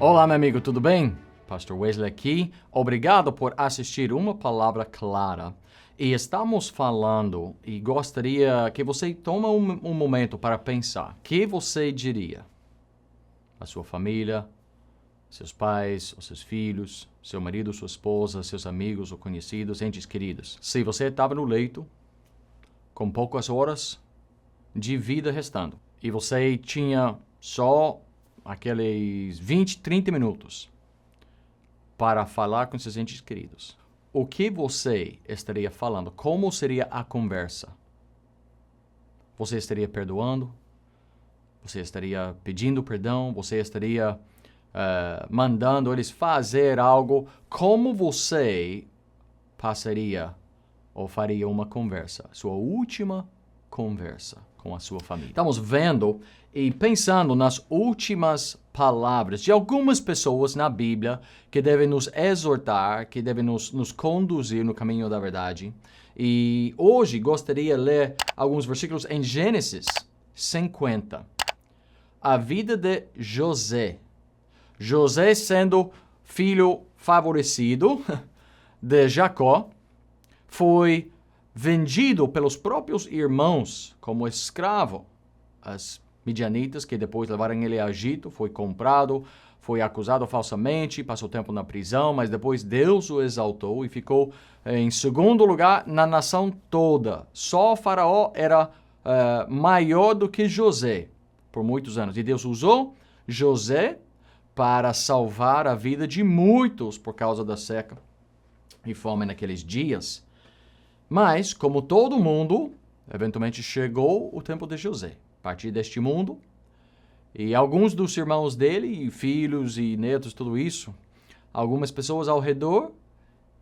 Olá, meu amigo, tudo bem? Pastor Wesley aqui. Obrigado por assistir Uma Palavra Clara. E estamos falando, e gostaria que você tome um momento para pensar. O que você diria? A sua família, seus pais, os seus filhos, seu marido, sua esposa, seus amigos ou conhecidos, entes queridos. Se você estava no leito, com poucas horas de vida restando, e você tinha só aqueles 20, 30 minutos para falar com seus entes queridos, o que você estaria falando? Como seria a conversa? Você estaria perdoando? Você estaria pedindo perdão? Você estaria mandando eles fazer algo? Como você passaria ou faria uma conversa? Sua última conversa com a sua família. Estamos vendo e pensando nas últimas palavras de algumas pessoas na Bíblia que devem nos exortar, que devem nos conduzir no caminho da verdade. E hoje gostaria de ler alguns versículos em Gênesis 50. A vida de José. José sendo filho favorecido de Jacó, foi vendido pelos próprios irmãos como escravo. As midianitas que depois levaram ele a Egito, foi comprado, foi acusado falsamente, passou tempo na prisão, mas depois Deus o exaltou e ficou em segundo lugar na nação toda. Só Faraó era maior do que José por muitos anos. E Deus usou José para salvar a vida de muitos por causa da seca e fome naqueles dias. Mas, como todo mundo, eventualmente chegou o tempo de José. A partir deste mundo, e alguns dos irmãos dele, filhos e netos, tudo isso, algumas pessoas ao redor,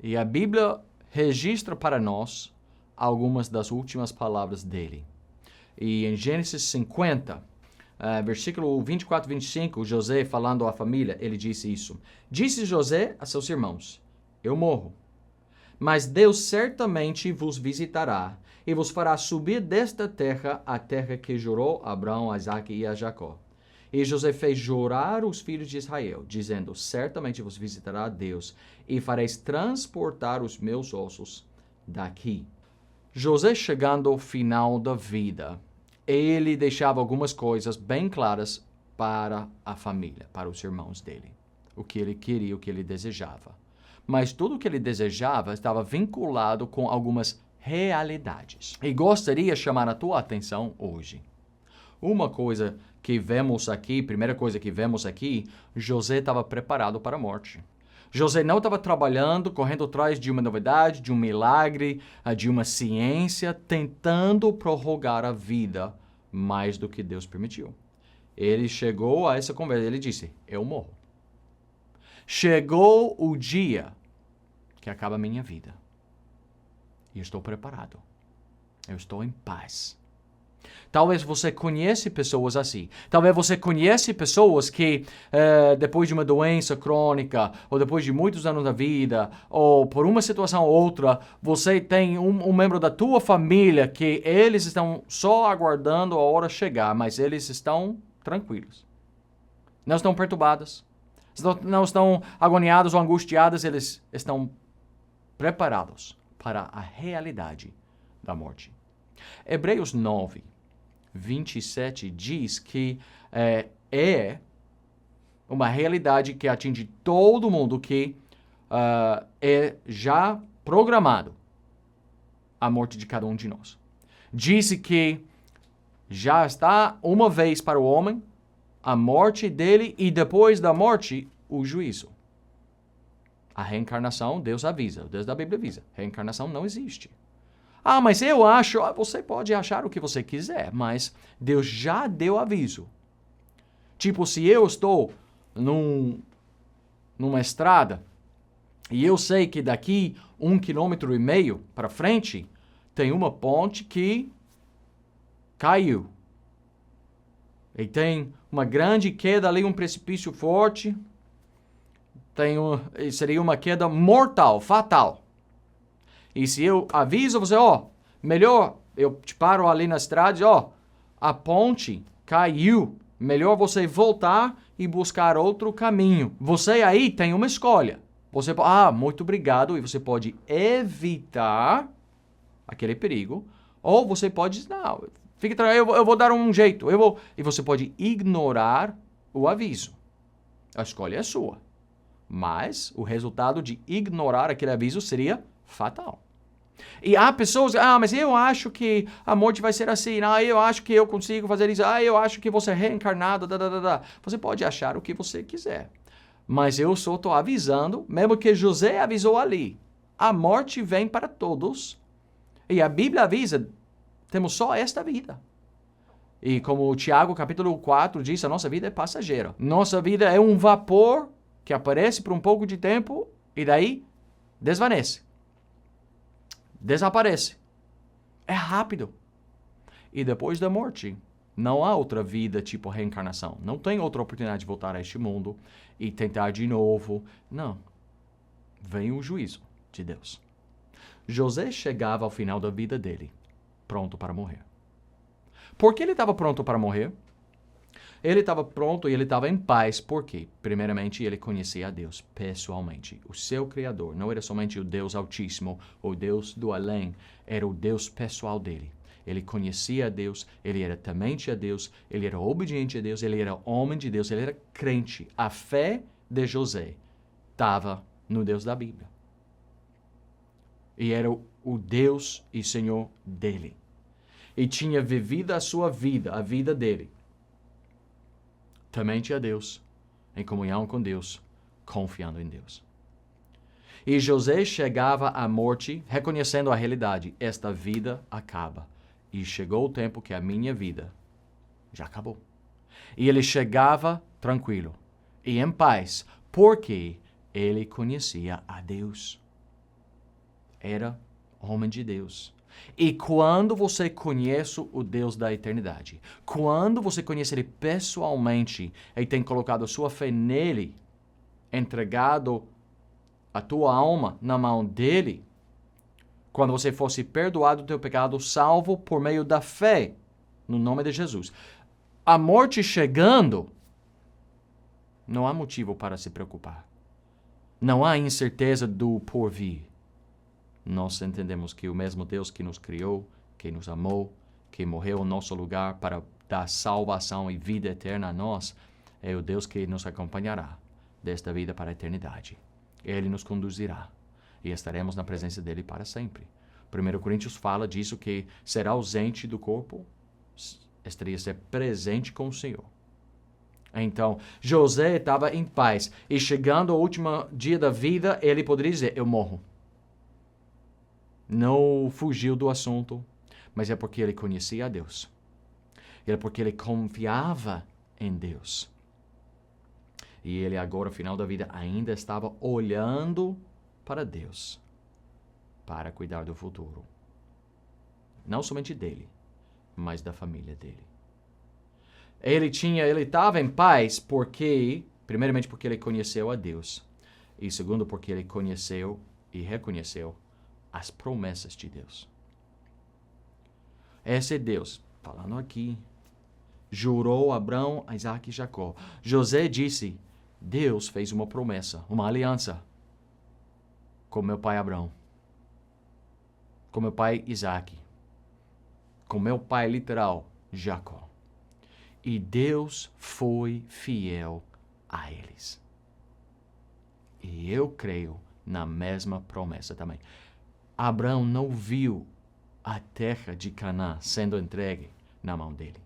e a Bíblia registra para nós algumas das últimas palavras dele. E em Gênesis 50, versículo 24 e 25, José falando à família, ele disse isso. Disse José a seus irmãos, eu morro, mas Deus certamente vos visitará e vos fará subir desta terra a terra que jurou a Abraão, a Isaque e a Jacó. E José fez jurar os filhos de Israel, dizendo, certamente vos visitará Deus e fareis transportar os meus ossos daqui. José, chegando ao final da vida, ele deixava algumas coisas bem claras para a família, para os irmãos dele. O que ele queria, o que ele desejava. Mas tudo o que ele desejava estava vinculado com algumas realidades. E gostaria de chamar a tua atenção hoje. Uma coisa que vemos aqui, primeira coisa que vemos aqui, José estava preparado para a morte. José não estava trabalhando, correndo atrás de uma novidade, de um milagre, de uma ciência, tentando prorrogar a vida mais do que Deus permitiu. Ele chegou a essa conversa, ele disse, eu morro. Chegou o dia que acaba a minha vida. E eu estou preparado. Eu estou em paz. Talvez você conheça pessoas assim. Talvez você conheça pessoas que, depois de uma doença crônica, ou depois de muitos anos da vida, ou por uma situação ou outra, você tem um membro da tua família que eles estão só aguardando a hora chegar, mas eles estão tranquilos. Não estão perturbados. Não estão agoniados ou angustiados, eles estão preparados para a realidade da morte. Hebreus 9, 27 diz que é uma realidade que atinge todo mundo, que é já programado a morte de cada um de nós. Disse que já está uma vez para o homem a morte dele e depois da morte o juízo. A reencarnação, Deus avisa, Deus da Bíblia avisa. Reencarnação não existe. Ah, mas eu acho, você pode achar o que você quiser, mas Deus já deu aviso. Tipo, se eu estou numa estrada e eu sei que daqui 1,5 km para frente tem uma ponte que caiu. E tem uma grande queda ali, um precipício forte. Seria uma queda mortal, fatal. E se eu aviso você, melhor eu te paro ali na estrada, a ponte caiu, melhor você voltar e buscar outro caminho. Você aí tem uma escolha. Você pode, muito obrigado, e você pode evitar aquele perigo, ou você pode, não, fique tranquilo, eu vou dar um jeito, e você pode ignorar o aviso. A escolha é sua. Mas o resultado de ignorar aquele aviso seria fatal. E há pessoas, mas eu acho que a morte vai ser assim, eu acho que eu consigo fazer isso, eu acho que você é reencarnado, Você pode achar o que você quiser. Mas eu só estou avisando, mesmo que José avisou ali, a morte vem para todos. E a Bíblia avisa, temos só esta vida. E como o Tiago capítulo 4 diz, a nossa vida é passageira. Nossa vida é um vapor que aparece por um pouco de tempo e daí desvanece. Desaparece. É rápido. E depois da morte, não há outra vida tipo reencarnação. Não tem outra oportunidade de voltar a este mundo e tentar de novo. Não. Vem o juízo de Deus. José chegava ao final da vida dele, pronto para morrer. Por que ele estava pronto para morrer? Ele estava pronto e ele estava em paz, porque, primeiramente, ele conhecia a Deus pessoalmente. O seu Criador não era somente o Deus Altíssimo, o Deus do além, era o Deus pessoal dele. Ele conhecia a Deus, ele era temente a Deus, ele era obediente a Deus, ele era homem de Deus, ele era crente. A fé de estava no Deus da Bíblia. E era o Deus e Senhor dele. E tinha vivido a sua vida, a vida dele, temente a Deus, em comunhão com Deus, confiando em Deus. E José chegava à morte reconhecendo a realidade. Esta vida acaba. E chegou o tempo que a minha vida já acabou. E ele chegava tranquilo e em paz, porque ele conhecia a Deus. Era homem de Deus. E quando você conhece o Deus da eternidade, quando você conhece Ele pessoalmente e tem colocado a sua fé nele, entregado a tua alma na mão dele, quando você fosse perdoado do teu pecado, salvo por meio da fé, no nome de Jesus, a morte chegando, não há motivo para se preocupar. Não há incerteza do porvir. Nós entendemos que o mesmo Deus que nos criou, que nos amou, que morreu em nosso lugar para dar salvação e vida eterna a nós, é o Deus que nos acompanhará desta vida para a eternidade. Ele nos conduzirá e estaremos na presença dele para sempre. 1 Coríntios fala disso, que será ausente do corpo, estaria ser presente com o Senhor. Então, José estava em paz e chegando ao último dia da vida, ele poderia dizer, eu morro. Não fugiu do assunto, mas é porque ele conhecia a Deus. É porque ele confiava em Deus. E ele agora, no final da vida, ainda estava olhando para Deus, para cuidar do futuro. Não somente dele, mas da família dele. Ele estava em paz porque, primeiramente porque ele conheceu a Deus. E segundo, porque ele conheceu e reconheceu as promessas de Deus. Esse Deus, falando aqui, jurou a Abraão, Isaac e Jacó. José disse, Deus fez uma promessa, uma aliança com meu pai Abraão, com meu pai Isaac, com meu pai literal, Jacó. E Deus foi fiel a eles. E eu creio na mesma promessa também. Abraão não viu a terra de Canaã sendo entregue na mão dele.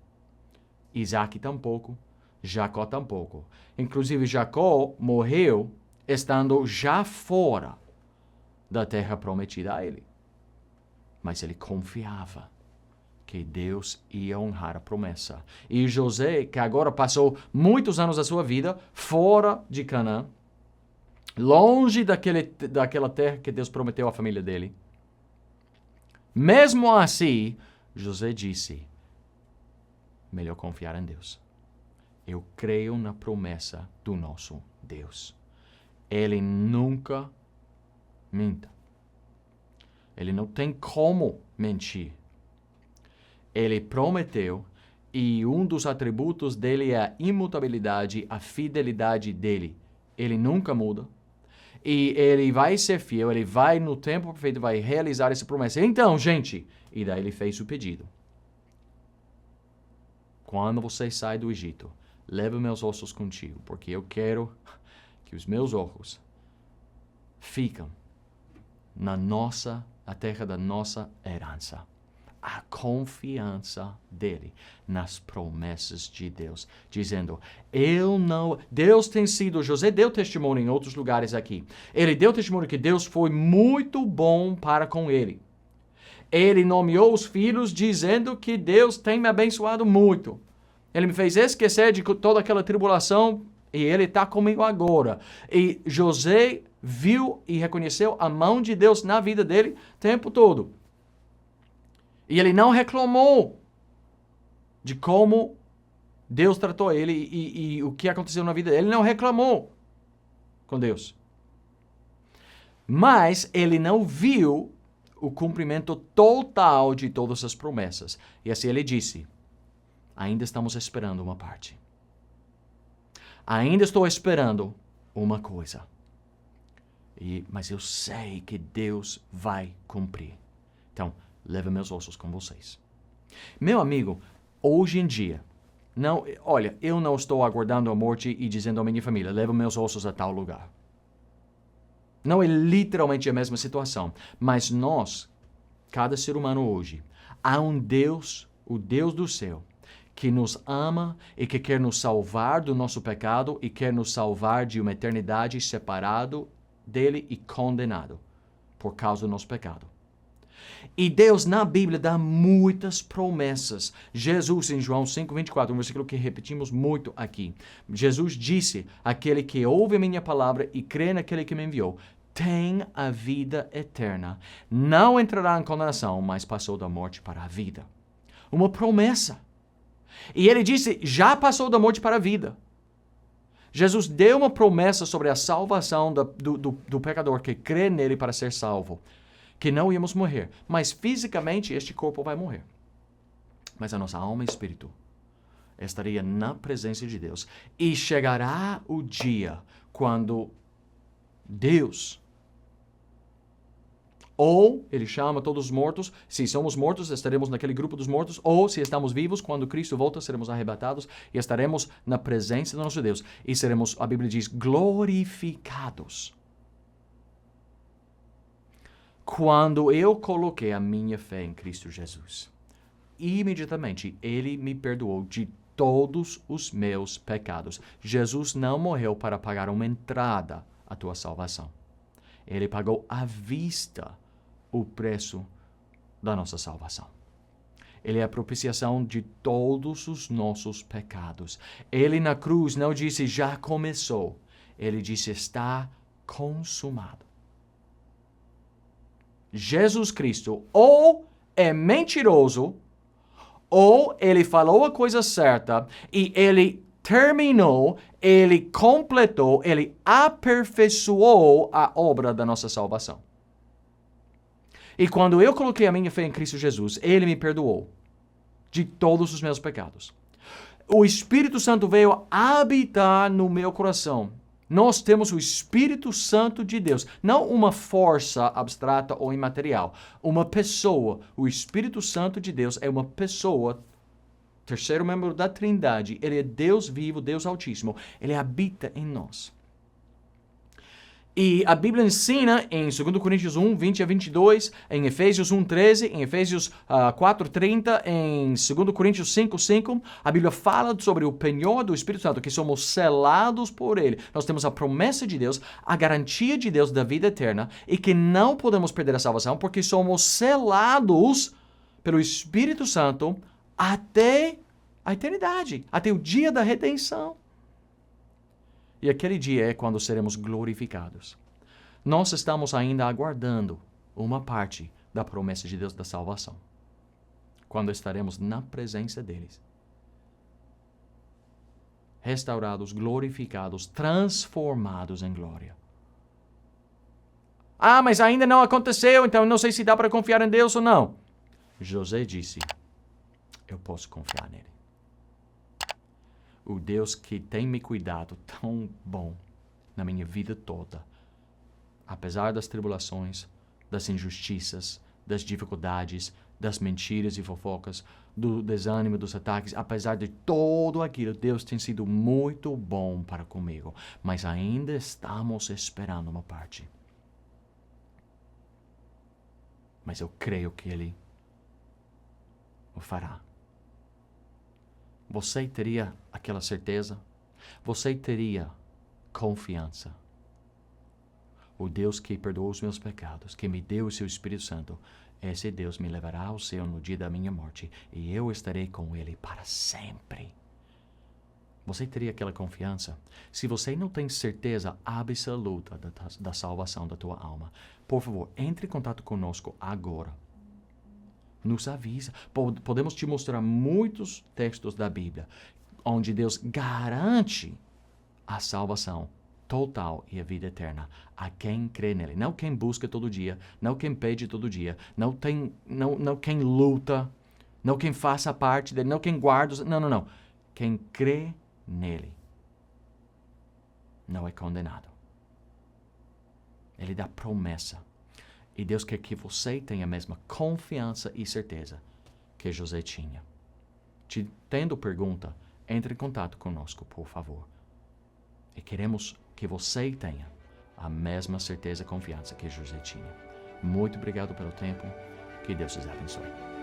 Isaac tampouco, Jacó tampouco. Inclusive, Jacó morreu estando já fora da terra prometida a ele. Mas ele confiava que Deus ia honrar a promessa. E José, que agora passou muitos anos da sua vida fora de Canaã, longe daquela terra que Deus prometeu à família dele. Mesmo assim, José disse, melhor confiar em Deus. Eu creio na promessa do nosso Deus. Ele nunca minta. Ele não tem como mentir. Ele prometeu E um dos atributos dele é a imutabilidade, a fidelidade dele. Ele nunca muda. E ele vai ser fiel, ele vai no tempo perfeito, vai realizar essa promessa. Então, gente, e daí ele fez o pedido. Quando você sai do Egito, leva meus ossos contigo, porque eu quero que os meus ossos ficam na terra da nossa herança. A confiança dele nas promessas de Deus, dizendo, Deus tem sido, José deu testemunho em outros lugares aqui. Ele deu testemunho que Deus foi muito bom para com ele. Ele nomeou os filhos dizendo que Deus tem me abençoado muito. Ele me fez esquecer de toda aquela tribulação e ele está comigo agora. E José viu e reconheceu a mão de Deus na vida dele o tempo todo. E ele não reclamou de como Deus tratou ele e o que aconteceu na vida dele. Ele não reclamou com Deus. Mas ele não viu o cumprimento total de todas as promessas. E assim ele disse, ainda estamos esperando uma parte. Ainda estou esperando uma coisa. Mas eu sei que Deus vai cumprir. Então, leva meus ossos com vocês. Meu amigo, hoje em dia, eu não estou aguardando a morte e dizendo à minha família, leva meus ossos a tal lugar. Não é literalmente a mesma situação, mas nós, cada ser humano hoje, há um Deus, o Deus do céu, que nos ama e que quer nos salvar do nosso pecado e quer nos salvar de uma eternidade separado dele e condenado por causa do nosso pecado. E Deus na Bíblia dá muitas promessas. Jesus em João 5:24, um versículo que repetimos muito aqui. Jesus disse, aquele que ouve a minha palavra e crê naquele que me enviou, tem a vida eterna. Não entrará em condenação, mas passou da morte para a vida. Uma promessa. E ele disse, já passou da morte para a vida. Jesus deu uma promessa sobre a salvação do pecador que crê nele para ser salvo. Que não íamos morrer. Mas fisicamente este corpo vai morrer. Mas a nossa alma e espírito estaria na presença de Deus. E chegará o dia quando Deus, ou Ele chama todos os mortos, se somos mortos, estaremos naquele grupo dos mortos, ou se estamos vivos, quando Cristo volta, seremos arrebatados e estaremos na presença do nosso Deus. E seremos, a Bíblia diz, glorificados. Quando eu coloquei a minha fé em Cristo Jesus, imediatamente Ele me perdoou de todos os meus pecados. Jesus não morreu para pagar uma entrada à tua salvação. Ele pagou à vista o preço da nossa salvação. Ele é a propiciação de todos os nossos pecados. Ele na cruz não disse já começou. Ele disse está consumado. Jesus Cristo ou é mentiroso, ou ele falou a coisa certa e ele terminou, ele completou, ele aperfeiçoou a obra da nossa salvação. E quando eu coloquei a minha fé em Cristo Jesus, ele me perdoou de todos os meus pecados. O Espírito Santo veio habitar no meu coração. Nós temos o Espírito Santo de Deus, não uma força abstrata ou imaterial, uma pessoa. O Espírito Santo de Deus é uma pessoa, terceiro membro da Trindade. Ele é Deus vivo, Deus Altíssimo. Ele habita em nós. E a Bíblia ensina em 2 Coríntios 1, 20 a 22, em Efésios 1, 13, em Efésios 4, 30, em 2 Coríntios 5, 5, a Bíblia fala sobre o penhor do Espírito Santo, que somos selados por Ele. Nós temos a promessa de Deus, a garantia de Deus da vida eterna, e que não podemos perder a salvação, porque somos selados pelo Espírito Santo até a eternidade, até o dia da redenção. E aquele dia é quando seremos glorificados. Nós estamos ainda aguardando uma parte da promessa de Deus da salvação. Quando estaremos na presença deles. Restaurados, glorificados, transformados em glória. Ah, mas ainda não aconteceu, então não sei se dá para confiar em Deus ou não. José disse, eu posso confiar nele. o Deus que tem me cuidado tão bom na minha vida toda, apesar das tribulações, das injustiças, das dificuldades, das mentiras e fofocas, do desânimo, dos ataques, apesar de tudo aquilo, Deus tem sido muito bom para comigo, mas ainda estamos esperando uma parte. Mas eu creio que Ele o fará. Você teria aquela certeza? Você teria confiança? O Deus que perdoou os meus pecados, que me deu o seu Espírito Santo, esse Deus me levará ao céu no dia da minha morte e eu estarei com Ele para sempre. Você teria aquela confiança? Se você não tem certeza absoluta da salvação da tua alma, por favor, entre em contato conosco agora. Nos avisa. Podemos te mostrar muitos textos da Bíblia onde Deus garante a salvação total e a vida eterna a quem crê nele. Não quem busca todo dia, não quem pede todo dia, não quem luta, não quem faça parte dele, não quem guarda. Não. Quem crê nele não é condenado. Ele dá promessa. E Deus quer que você tenha a mesma confiança e certeza que José tinha. Tendo pergunta, entre em contato conosco, por favor. E queremos que você tenha a mesma certeza e confiança que José tinha. Muito obrigado pelo tempo. Que Deus os abençoe.